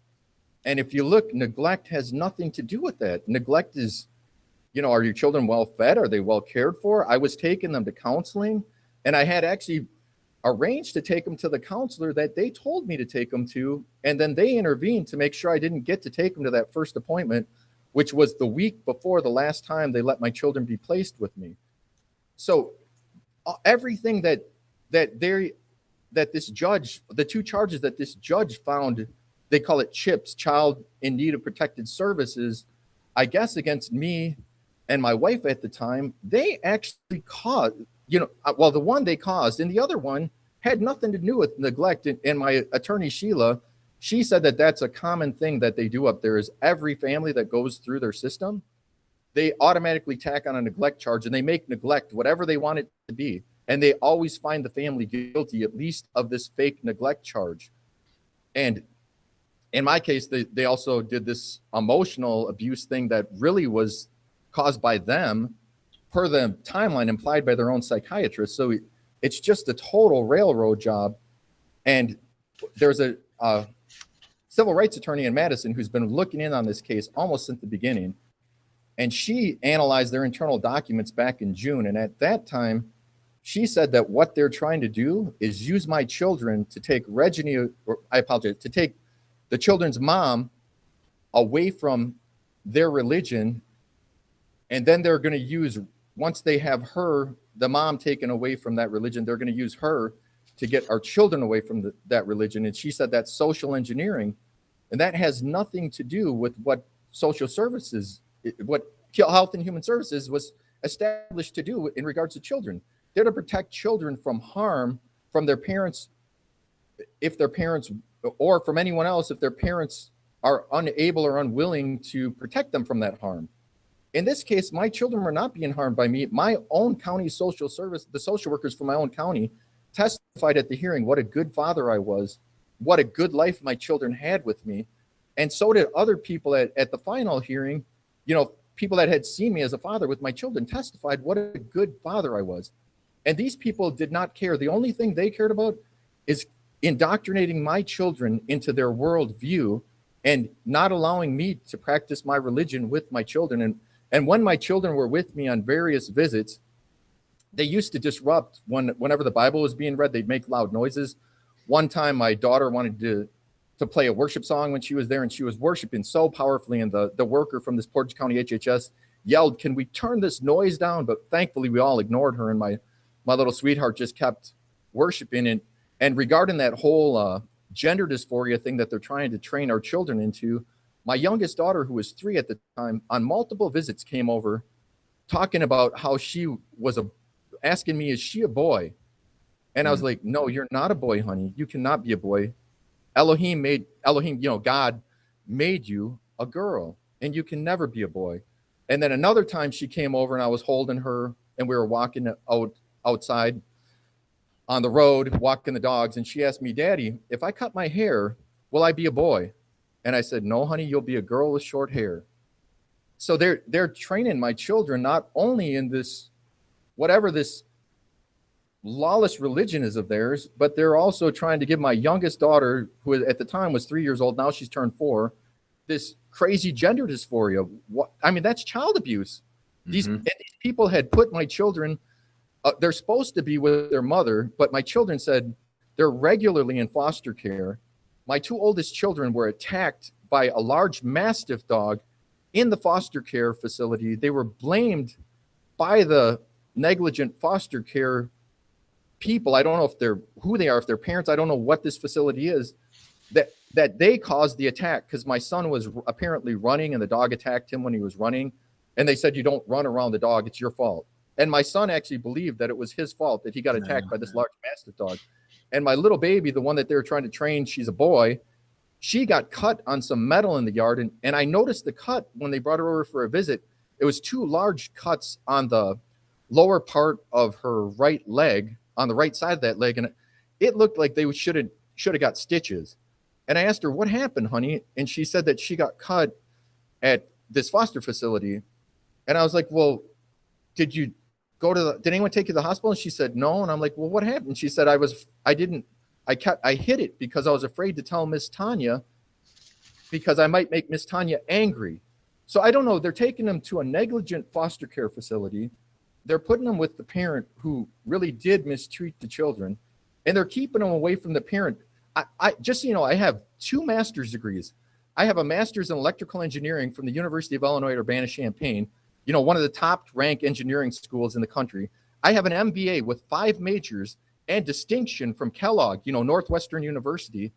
Speaker 3: And if you look, neglect has nothing to do with that. Neglect is, are your children well fed? Are they well cared for? I was taking them to counseling, and I had actually arranged to take them to the counselor that they told me to take them to. And then they intervened to make sure I didn't get to take them to that first appointment, which was the week before the last time they let my children be placed with me. So everything that this judge, the two charges that this judge found, they call it CHIPS, Child in Need of Protected Services, I guess against me and my wife at the time, they actually caused, the one they caused, and the other one had nothing to do with neglect. And my attorney, Sheila, she said that that's a common thing that they do up there, is every family that goes through their system, they automatically tack on a neglect charge, and they make neglect whatever they want it to be. And they always find the family guilty, at least of this fake neglect charge. And in my case, they also did this emotional abuse thing that really was caused by them, per the timeline implied by their own psychiatrist. So it's just a total railroad job. And there's a civil rights attorney in Madison who's been looking in on this case almost since the beginning. And she analyzed their internal documents back in June. And at that time, she said that what they're trying to do is use my children to take to take the children's mom away from their religion. And then they're going to use, once they have her, the mom taken away from that religion, they're going to use her to get our children away from that religion. And she said that's social engineering. And that has nothing to do with what social services, what Health and Human Services was established to do in regards to children. They're to protect children from harm from their parents, if their parents, or from anyone else, if their parents are unable or unwilling to protect them from that harm. In this case, my children were not being harmed by me. My own county social service, the social workers from my own county, testified at the hearing what a good father I was, what a good life my children had with me. And so did other people at the final hearing. People that had seen me as a father with my children testified what a good father I was. And these people did not care. The only thing they cared about is indoctrinating my children into their worldview and not allowing me to practice my religion with my children. And when my children were with me on various visits, they used to disrupt whenever the Bible was being read, they'd make loud noises. One time my daughter wanted to play a worship song when she was there, and she was worshiping so powerfully, and the worker from this Portage County HHS yelled, "Can we turn this noise down?" But thankfully we all ignored her, and my little sweetheart just kept worshiping. And regarding that whole gender dysphoria thing that they're trying to train our children into, my youngest daughter, who was 3 at the time, on multiple visits came over talking about how she was asking me, is she a boy? And I was like, no, you're not a boy, honey. You cannot be a boy. Elohim, God made you a girl, and you can never be a boy. And then another time she came over and I was holding her and we were walking outside on the road, walking the dogs. And she asked me, "Daddy, if I cut my hair, will I be a boy?" And I said, "No, honey, you'll be a girl with short hair." So they're training my children not only in this, whatever this lawless religion is of theirs, but they're also trying to give my youngest daughter, who at the time was 3 years old, now she's turned 4, this crazy gender dysphoria. That's child abuse. These people had put my children, they're supposed to be with their mother, but my children said they're regularly in foster care. My 2 oldest children were attacked by a large Mastiff dog in the foster care facility. They were blamed by the negligent foster care people, I don't know if they're who they are, if they're parents, I don't know what this facility is, that they caused the attack, because my son was apparently running and the dog attacked him when he was running. And they said, you don't run around the dog, it's your fault. And my son actually believed that it was his fault that he got attacked by this large mastiff dog. And my little baby, the one that they were trying to train, she's a boy, she got cut on some metal in the yard. And I noticed the cut when they brought her over for a visit. It was 2 large cuts on the lower part of her right leg, on the right side of that leg. And it looked like they should have got stitches. And I asked her, what happened, honey? And she said that she got cut at this foster facility. And I was like, well, did anyone take you to the hospital? And she said, no. And I'm like, well, what happened? She said, I hid it because I was afraid to tell Miss Tanya because I might make Miss Tanya angry. So I don't know. They're taking them to a negligent foster care facility. They're putting them with the parent who really did mistreat the children, and they're keeping them away from the parent. I just so you know, I have 2 master's degrees. I have a master's in electrical engineering from the University of Illinois at Urbana-Champaign, one of the top ranked engineering schools in the country. I have an MBA with 5 majors and distinction from Kellogg, Northwestern University.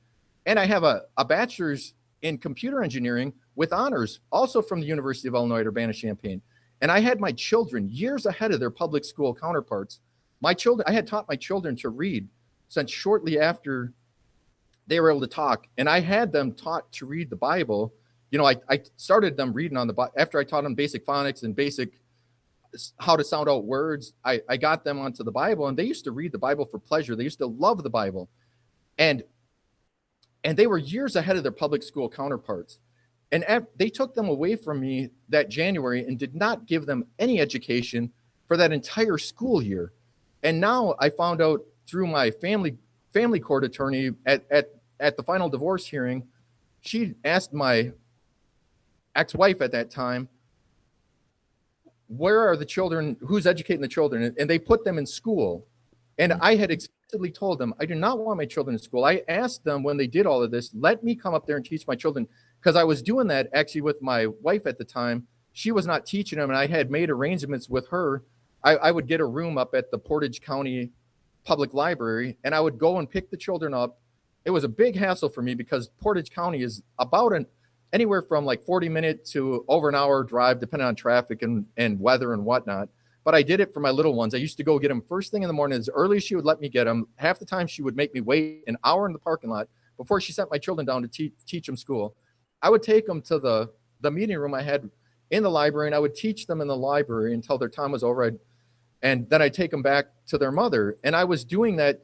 Speaker 3: And I have a bachelor's in computer engineering with honors, also from the University of Illinois at Urbana-Champaign. And I had my children years ahead of their public school counterparts. I had taught my children to read since shortly after they were able to talk. And I had them taught to read the Bible. I started them reading on the Bible after I taught them basic phonics and basic how to sound out words. I got them onto the Bible, and they used to read the Bible for pleasure. They used to love the Bible. And they were years ahead of their public school counterparts. And they took them away from me that January and did not give them any education for that entire school year. And now I found out through my family court attorney at the final divorce hearing, she asked my ex-wife at that time, where are the children, who's educating the children? And they put them in school. And I had explicitly told them, I do not want my children in school. I asked them when they did all of this, let me come up there and teach my children. Because I was doing that actually with my wife at the time. She was not teaching them, and I had made arrangements with her. I would get a room up at the Portage County Public Library, and I would go and pick the children up. It was a big hassle for me because Portage County is about anywhere from like 40-minute to over an hour drive, depending on traffic and weather and whatnot. But I did it for my little ones. I used to go get them first thing in the morning, as early as she would let me get them. Half the time she would make me wait an hour in the parking lot before she sent my children down to teach them school. I would take them to the meeting room I had in the library, and I would teach them in the library until their time was over. And then I'd take them back to their mother. And I was doing that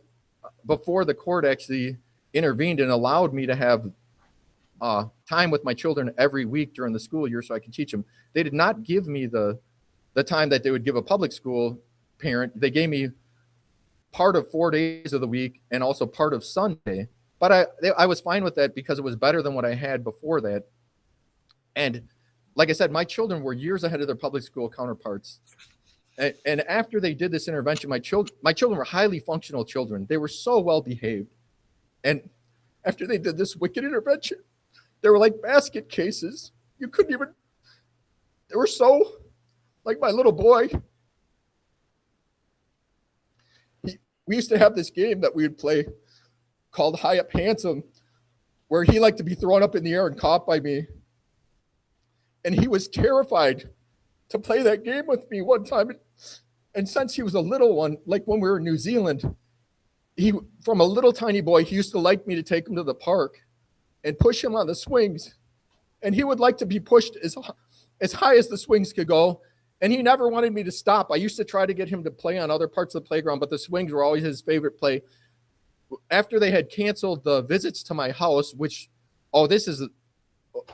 Speaker 3: before the court actually intervened and allowed me to have time with my children every week during the school year so I could teach them. They did not give me the time that they would give a public school parent. They gave me part of 4 days of the week and also part of Sunday. But I was fine with that because it was better than what I had before that. And like I said, my children were years ahead of their public school counterparts. And after they did this intervention, my children were highly functional children. They were so well behaved. And after they did this wicked intervention, they were like basket cases. You couldn't even, they were so, like my little boy. We used to have this game that we would play called High Up Handsome, where he liked to be thrown up in the air and caught by me. And he was terrified to play that game with me one time. And since he was a little one, like when we were in New Zealand, from a little tiny boy, he used to like me to take him to the park and push him on the swings. And he would like to be pushed as high as the swings could go. And he never wanted me to stop. I used to try to get him to play on other parts of the playground, but the swings were always his favorite play. After they had canceled the visits to my house, which, this is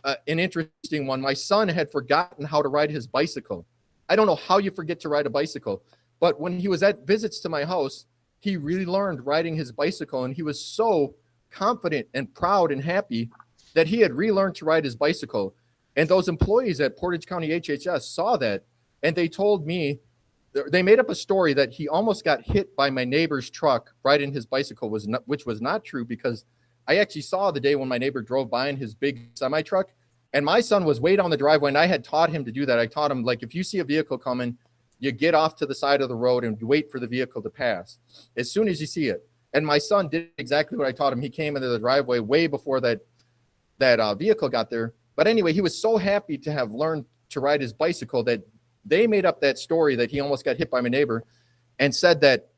Speaker 3: an interesting one. My son had forgotten how to ride his bicycle. I don't know how you forget to ride a bicycle, but when he was at visits to my house, he really learned riding his bicycle, and he was so confident and proud and happy that he had relearned to ride his bicycle. And those employees at Portage County HHS saw that, and they told me, they made up a story that he almost got hit by my neighbor's truck riding his bicycle, which was not true, because I actually saw the day when my neighbor drove by in his big semi truck, and my son was way down the driveway, and I had taught him to do that. I taught him, like, if you see a vehicle coming, You get off to the side of the road and wait for the vehicle to pass as soon as you see it. And my son did exactly what I taught him. He came into the driveway way before that vehicle got there. But anyway, he was so happy to have learned to ride his bicycle that they made up that story that he almost got hit by my neighbor, and said that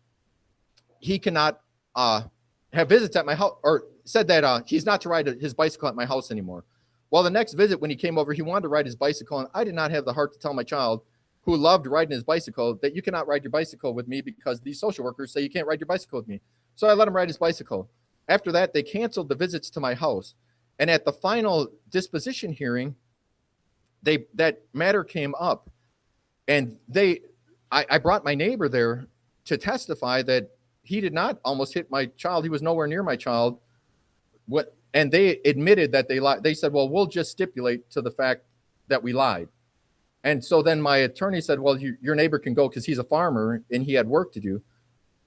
Speaker 3: he cannot have visits at my house, or said that he's not to ride his bicycle at my house anymore. Well, the next visit when he came over, he wanted to ride his bicycle, and I did not have the heart to tell my child, who loved riding his bicycle, that you cannot ride your bicycle with me because these social workers say you can't ride your bicycle with me. So I let him ride his bicycle. After that, they canceled the visits to my house. And at the final disposition hearing, that matter came up. And I brought my neighbor there to testify that he did not almost hit my child. He was nowhere near my child. And they admitted that they lied. They said, well, we'll just stipulate to the fact that we lied. And so then my attorney said, well, your neighbor can go because he's a farmer and he had work to do.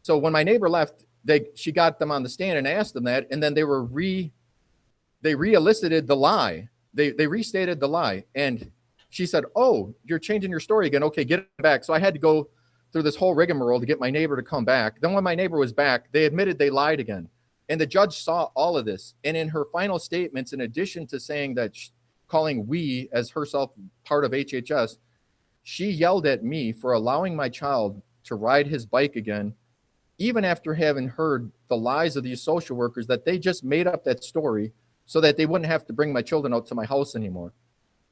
Speaker 3: So when my neighbor left, she got them on the stand and asked them that. And then they re-elicited the lie. They restated the lie. And she said, oh, you're changing your story again. Okay, get it back. So I had to go through this whole rigmarole to get my neighbor to come back. Then when my neighbor was back, they admitted they lied again. And the judge saw all of this. And in her final statements, in addition to saying that, calling we as herself part of HHS, she yelled at me for allowing my child to ride his bike again, even after having heard the lies of these social workers that they just made up that story so that they wouldn't have to bring my children out to my house anymore.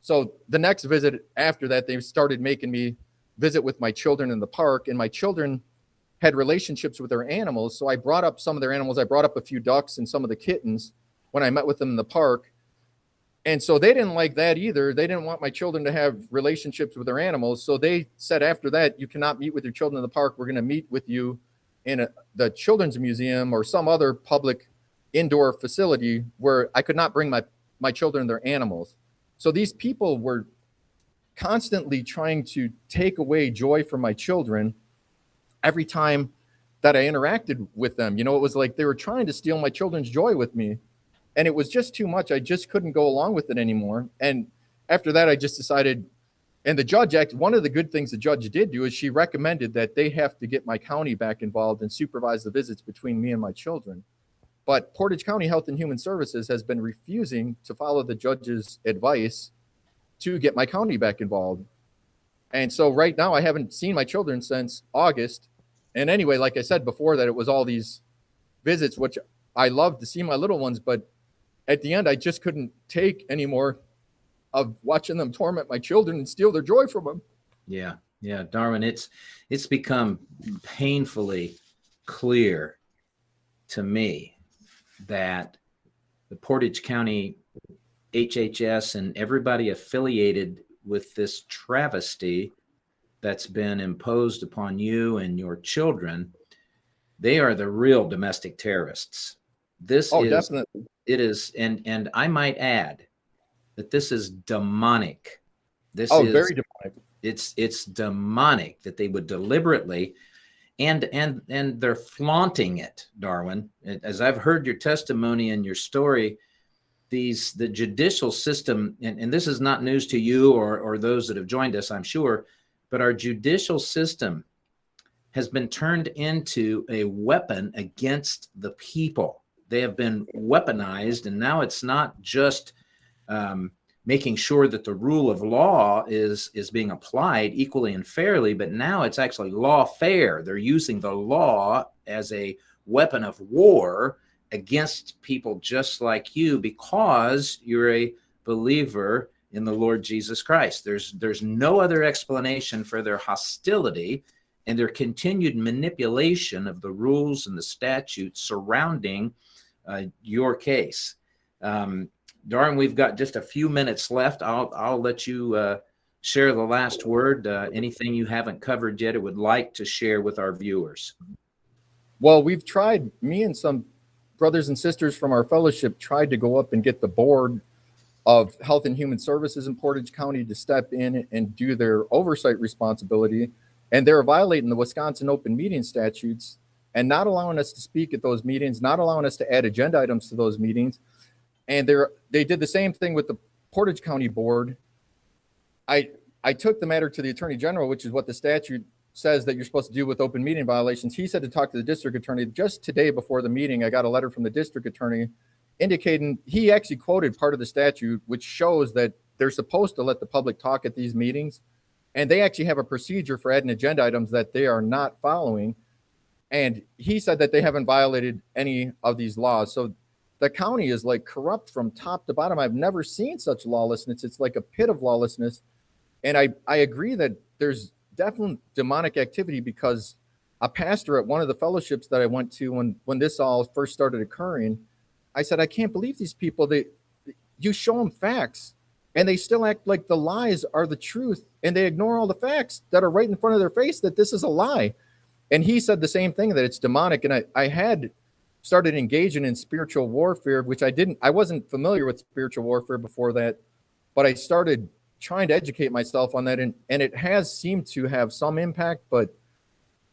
Speaker 3: So the next visit after that, they started making me visit with my children in the park, and my children had relationships with their animals. So I brought up some of their animals. I brought up a few ducks and some of the kittens when I met with them in the park. And so they didn't like that either. They didn't want my children to have relationships with their animals. So they said after that, you cannot meet with your children in the park. We're going to meet with you in the children's museum or some other public indoor facility where I could not bring my children and their animals. So these people were constantly trying to take away joy from my children every time that I interacted with them. You know, it was like they were trying to steal my children's joy with me. And it was just too much. I just couldn't go along with it anymore. And after that, I just decided, and the judge, one of the good things the judge did do is she recommended that they have to get my county back involved and supervise the visits between me and my children. But Portage County Health and Human Services has been refusing to follow the judge's advice to get my county back involved. And so right now I haven't seen my children since August. And anyway, like I said before, that it was all these visits, which I love to see my little ones, but at the end, I just couldn't take any more of watching them torment my children and steal their joy from them.
Speaker 2: Yeah. Darwin, it's become painfully clear to me that the Portage County HHS and everybody affiliated with this travesty that's been imposed upon you and your children, they are the real domestic terrorists. Definitely. It is, and I might add that this is demonic. This is
Speaker 3: very demonic.
Speaker 2: It's demonic that they would deliberately, and they're flaunting it, Darwin. As I've heard your testimony and your story, the judicial system, and this is not news to you or those that have joined us, I'm sure, but our judicial system has been turned into a weapon against the people. They have been weaponized, and now it's not just making sure that the rule of law is being applied equally and fairly, but now it's actually lawfare. They're using the law as a weapon of war against people just like you because you're a believer in the Lord Jesus Christ. There's no other explanation for their hostility and their continued manipulation of the rules and the statutes surrounding your case. Darwin, we've got just a few minutes left. I'll let you share the last word. Anything you haven't covered yet or would like to share with our viewers?
Speaker 3: Well, we've tried, me and some brothers and sisters from our fellowship tried to go up and get the board of Health and Human Services in Portage County to step in and do their oversight responsibility. And they're violating the Wisconsin open meeting statutes and not allowing us to speak at those meetings, not allowing us to add agenda items to those meetings. And they did the same thing with the Portage County board. I took the matter to the Attorney General, which is what the statute says that you're supposed to do with open meeting violations. He said to talk to the district attorney. Just today before the meeting, I got a letter from the district attorney indicating he actually quoted part of the statute, which shows that they're supposed to let the public talk at these meetings. And they actually have a procedure for adding agenda items that they are not following. And he said that they haven't violated any of these laws. So the county is like corrupt from top to bottom. I've never seen such lawlessness. It's like a pit of lawlessness. And I agree that there's definitely demonic activity, because a pastor at one of the fellowships that I went to when this all first started occurring, I said, I can't believe these people. You show them facts and they still act like the lies are the truth, and they ignore all the facts that are right in front of their face that this is a lie. And he said the same thing, that it's demonic. And I had started engaging in spiritual warfare, which I wasn't familiar with spiritual warfare before that, but I started trying to educate myself on that. And it has seemed to have some impact, but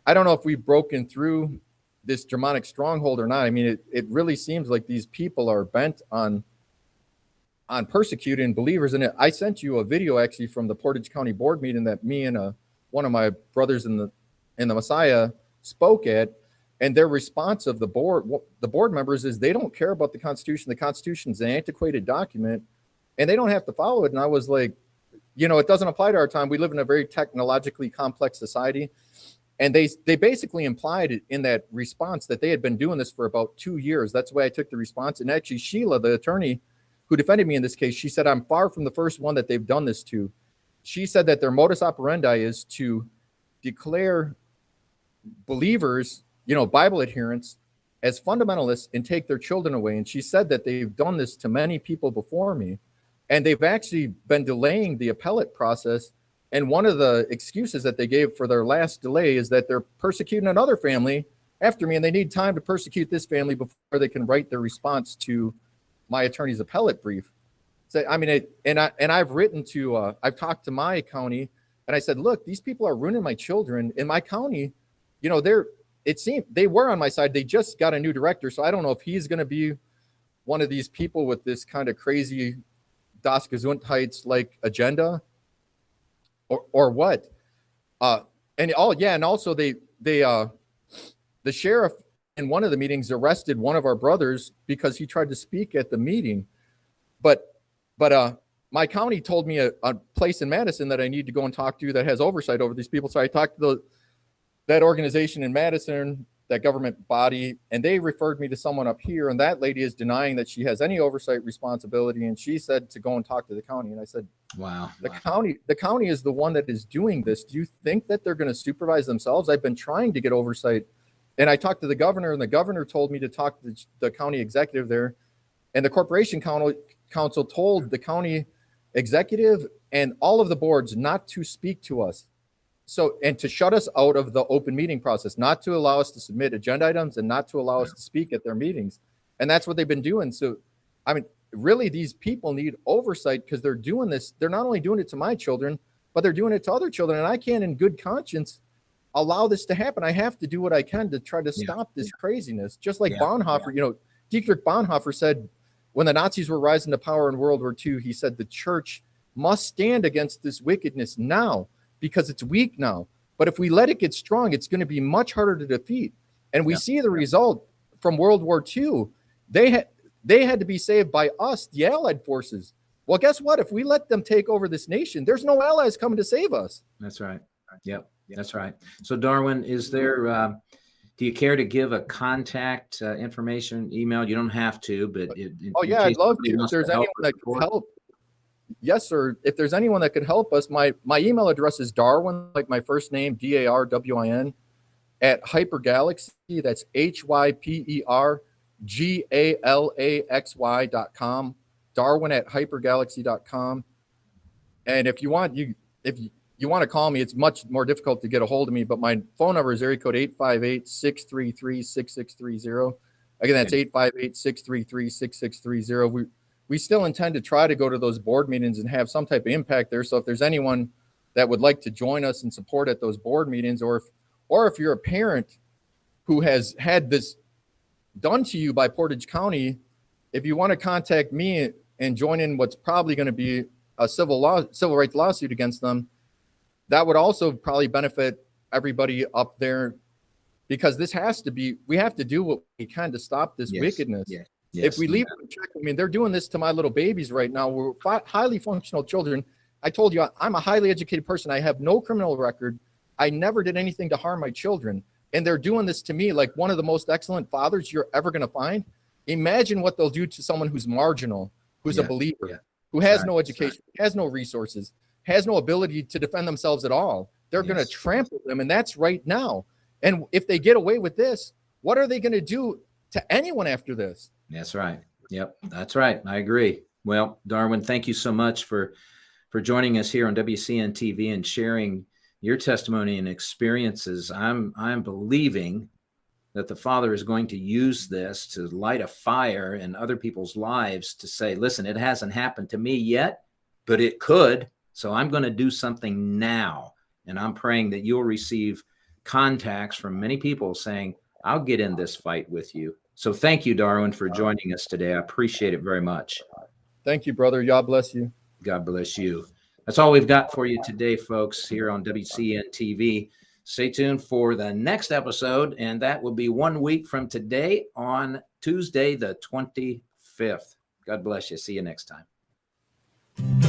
Speaker 3: I don't know if we've broken through this demonic stronghold or not. I mean, it really seems like these people are bent on persecuting believers. And I sent you a video actually from the Portage County board meeting that me and one of my brothers in the Messiah spoke at, and their response of the board members is they don't care about the Constitution. The Constitution's an antiquated document and they don't have to follow it. And I was like, it doesn't apply to our time. We live in a very technologically complex society. And they basically implied in that response that they had been doing this for about 2 years. That's the way I took the response. And actually, Sheila, the attorney who defended me in this case, she said, I'm far from the first one that they've done this to. She said that their modus operandi is to declare believers, Bible adherents, as fundamentalists and take their children away. And she said that they've done this to many people before me. And they've actually been delaying the appellate process. And one of the excuses that they gave for their last delay is that they're persecuting another family after me, and they need time to persecute this family before they can write their response to my attorney's appellate brief. So, I mean, I've written to, I've talked to my county, and I said, look, these people are ruining my children in my county. It seemed they were on my side. They just got a new director. So I don't know if he's going to be one of these people with this kind of crazy Das Gesundheits like agenda or what. And also the sheriff in one of the meetings arrested one of our brothers because he tried to speak at the meeting. But my county told me a place in Madison that I need to go and talk to that has oversight over these people. So I talked to that organization in Madison, that government body, and they referred me to someone up here, and that lady is denying that she has any oversight responsibility. And she said to go and talk to the county. And I said, wow, the county is the one that is doing this. Do you think that they're going to supervise themselves? I've been trying to get oversight. And I talked to the governor, and the governor told me to talk to the county executive there. And the corporation council told the county executive and all of the boards not to speak to us. So, and to shut us out of the open meeting process, not to allow us to submit agenda items and not to allow us to speak at their meetings. And that's what they've been doing. So, I mean, really, these people need oversight because they're doing this. They're not only doing it to my children, but they're doing it to other children. And I can't, in good conscience, allow this to happen. I have to do what I can to try to stop this craziness. Just like Bonhoeffer, Dietrich Bonhoeffer said, when the Nazis were rising to power in World War II, he said the church must stand against this wickedness now, because it's weak now. But if we let it get strong, it's going to be much harder to defeat. And we see the result from World War II. They had to be saved by us, the Allied forces. Well, guess what? If we let them take over this nation, there's no allies coming to save us.
Speaker 2: That's right. Yep, that's right. So, Darwin, is there, do you care to give a contact information, email? You don't have to, but
Speaker 3: I'd love to. If there's anyone that can help. Yes, sir. If there's anyone that could help us, my email address is Darwin, like my first name, DARWIN, at Hypergalaxy. That's HYPERGALAXY.com. Darwin at hypergalaxy.com. And if you want to call me, it's much more difficult to get a hold of me, but my phone number is area code 858-633-6630. Again, that's 858-633-6630. We still intend to try to go to those board meetings and have some type of impact there. So if there's anyone that would like to join us and support at those board meetings, or if you're a parent who has had this done to you by Portage County, if you want to contact me and join in what's probably going to be a civil rights lawsuit against them, that would also probably benefit everybody up there, because this has to be, we have to do what we can to stop this wickedness.
Speaker 2: Yes.
Speaker 3: If we leave it in check, I mean, they're doing this to my little babies right now. We're highly functional children. I told you, I'm a highly educated person. I have no criminal record. I never did anything to harm my children. And they're doing this to me like one of the most excellent fathers you're ever going to find. Imagine what they'll do to someone who's marginal, who's a believer, who has no education, has no resources, has no ability to defend themselves at all. They're going to trample them. And that's right now. And if they get away with this, what are they going to do to anyone after this?
Speaker 2: That's right. Yep, that's right. I agree. Well, Darwin, thank you so much for joining us here on WCN TV and sharing your testimony and experiences. I'm believing that the Father is going to use this to light a fire in other people's lives to say, listen, it hasn't happened to me yet, but it could. So I'm going to do something now. And I'm praying that you'll receive contacts from many people saying, I'll get in this fight with you. So thank you, Darwin, for joining us today. I appreciate it very much.
Speaker 3: Thank you, brother. God bless you.
Speaker 2: God bless you. That's all we've got for you today, folks, here on WCN TV. Stay tuned for the next episode, and that will be 1 week from today on Tuesday, the 25th. God bless you. See you next time.